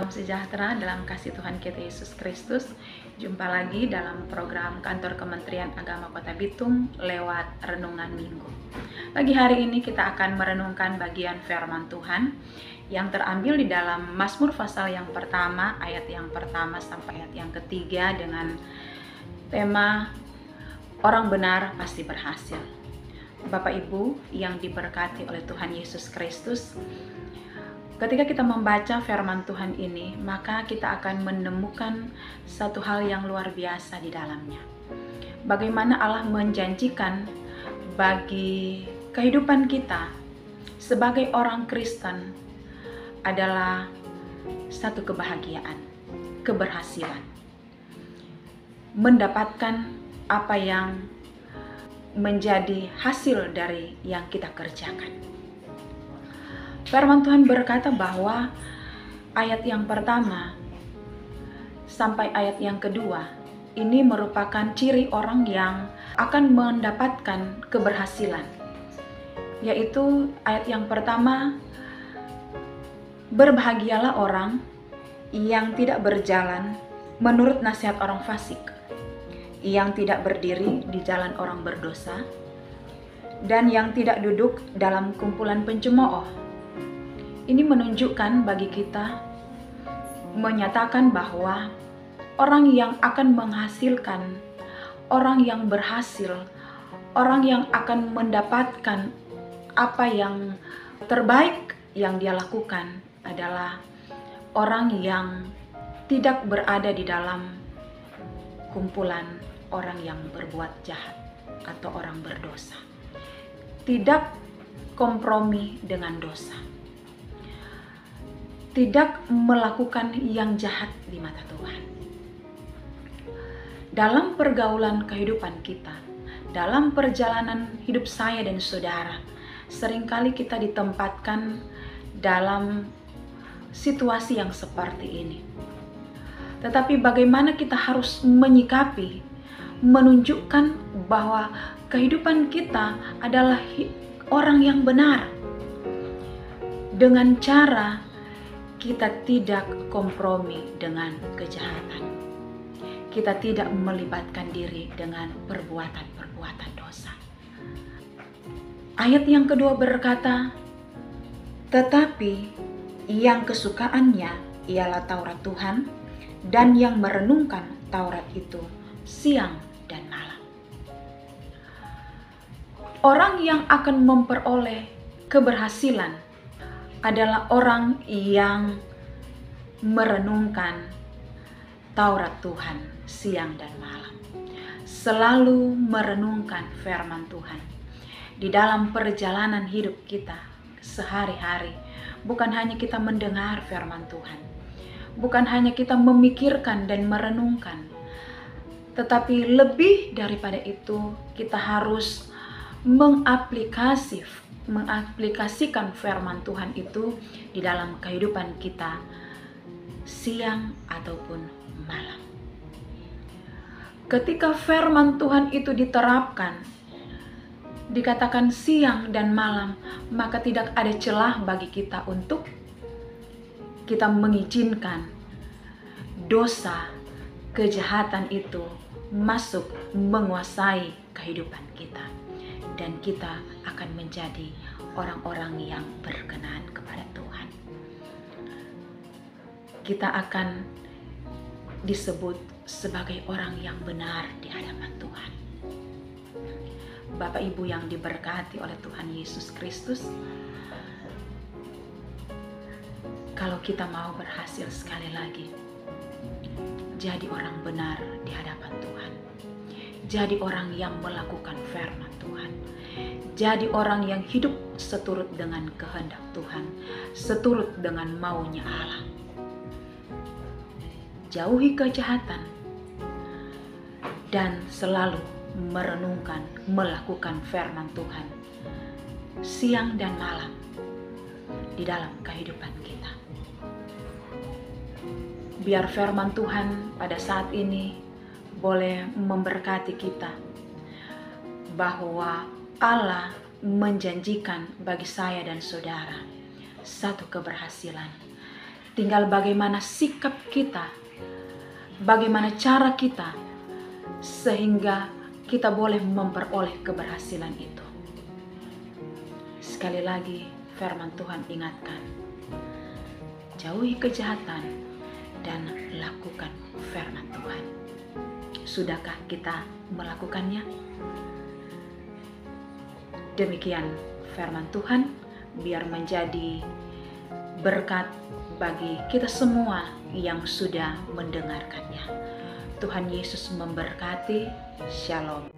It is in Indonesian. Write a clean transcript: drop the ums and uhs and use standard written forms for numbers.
Salam sejahtera dalam kasih Tuhan kita Yesus Kristus. Jumpa lagi dalam program Kantor Kementerian Agama Kota Bitung lewat Renungan Minggu. Pagi hari ini kita akan merenungkan bagian firman Tuhan yang terambil di dalam Mazmur pasal yang pertama, ayat yang pertama sampai ayat yang ketiga dengan tema Orang benar pasti berhasil. Bapak Ibu yang diberkati oleh Tuhan Yesus Kristus, ketika kita membaca firman Tuhan ini, maka kita akan menemukan satu hal yang luar biasa di dalamnya. Bagaimana Allah menjanjikan bagi kehidupan kita sebagai orang Kristen adalah satu kebahagiaan, keberhasilan. Mendapatkan apa yang menjadi hasil dari yang kita kerjakan. Firman Tuhan berkata bahwa ayat yang pertama sampai ayat yang kedua ini merupakan ciri orang yang akan mendapatkan keberhasilan. Yaitu ayat yang pertama, berbahagialah orang yang tidak berjalan menurut nasihat orang fasik, yang tidak berdiri di jalan orang berdosa, dan yang tidak duduk dalam kumpulan pencemooh. Ini menunjukkan bagi kita, menyatakan bahwa orang yang akan menghasilkan, orang yang berhasil, orang yang akan mendapatkan apa yang terbaik yang dia lakukan adalah orang yang tidak berada di dalam kumpulan orang yang berbuat jahat atau orang berdosa. Tidak kompromi dengan dosa. Tidak melakukan yang jahat di mata Tuhan. Dalam pergaulan kehidupan kita, dalam perjalanan hidup saya dan saudara, seringkali kita ditempatkan dalam situasi yang seperti ini. Tetapi bagaimana kita harus menyikapi, menunjukkan bahwa kehidupan kita adalah orang yang benar. Dengan cara kita tidak kompromi dengan kejahatan. Kita tidak melibatkan diri dengan perbuatan-perbuatan dosa. Ayat yang kedua berkata, tetapi yang kesukaannya ialah Taurat Tuhan, dan yang merenungkan Taurat itu siang dan malam. Orang yang akan memperoleh keberhasilan adalah orang yang merenungkan Taurat Tuhan siang dan malam. Selalu merenungkan firman Tuhan di dalam perjalanan hidup kita sehari-hari. Bukan hanya kita mendengar firman Tuhan, bukan hanya kita memikirkan dan merenungkan, tetapi lebih daripada itu kita harus mengaplikasikan firman Tuhan itu di dalam kehidupan kita siang ataupun malam. Ketika firman Tuhan itu diterapkan, dikatakan siang dan malam, maka tidak ada celah bagi kita untuk kita mengizinkan dosa, kejahatan itu masuk menguasai kehidupan kita. Dan kita akan menjadi orang-orang yang berkenan kepada Tuhan. Kita akan disebut sebagai orang yang benar di hadapan Tuhan. Bapak Ibu yang diberkati oleh Tuhan Yesus Kristus, kalau kita mau berhasil sekali lagi, jadi orang benar di hadapan Tuhan. Jadi orang yang melakukan firman Tuhan. Jadi orang yang hidup seturut dengan kehendak Tuhan, seturut dengan maunya Allah. Jauhi kejahatan dan selalu merenungkan, melakukan firman Tuhan siang dan malam di dalam kehidupan kita. Biar firman Tuhan pada saat ini boleh memberkati kita, bahwa Allah menjanjikan bagi saya dan saudara satu keberhasilan tinggal bagaimana sikap kita, bagaimana cara kita, sehingga kita boleh memperoleh keberhasilan itu. Sekali lagi firman Tuhan ingatkan, jauhi kejahatan dan lakukan firman Tuhan. Sudahkah kita melakukannya? Demikian firman Tuhan, biar menjadi berkat bagi kita semua yang sudah mendengarkannya. Tuhan Yesus memberkati. Shalom.